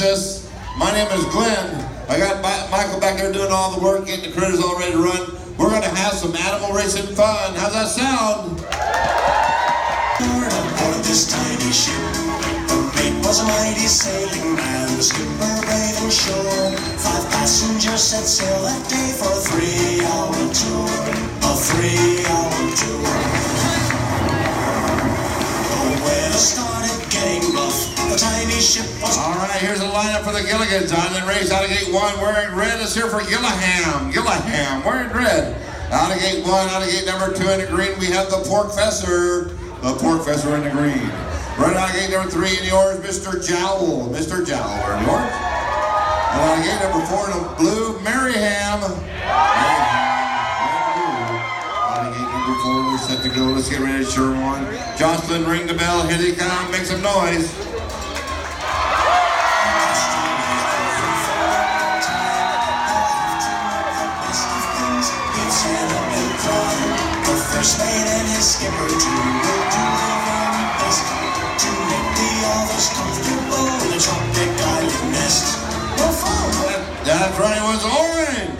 Texas. My name is Glenn. I got Michael back there doing all the work, getting the critters all ready to run. We're going to have some animal racing fun. How's that sound? Aboard this tiny ship, the mate was a mighty sailing man, the skipper brave and sure. 5 passengers set sail that day for a 3-hour tour. A 3-hour tour. The weather started getting rough. The tiny ship was... All right, here's a lineup for the Gilligans. Island race out of gate 1, wearing red is here for Gillaham. Gillaham, wearing red. Out of gate 1, out of gate number 2 in the green, we have the Porkfessor. The Porkfessor in the green. Right out of gate number 3 in yours, Mr. Jowl. Mr. Jowl, wearing yours. And out of gate number 4 in the blue, Maryham. Out of gate number 4, we're set to go. Let's get ready to cheer one. Jocelyn, ring the bell. Here they come. Make some noise. First mate and his skipper too will do their very best to make the others comfortable in a tropic island nest. No fun. That's right, it was orange.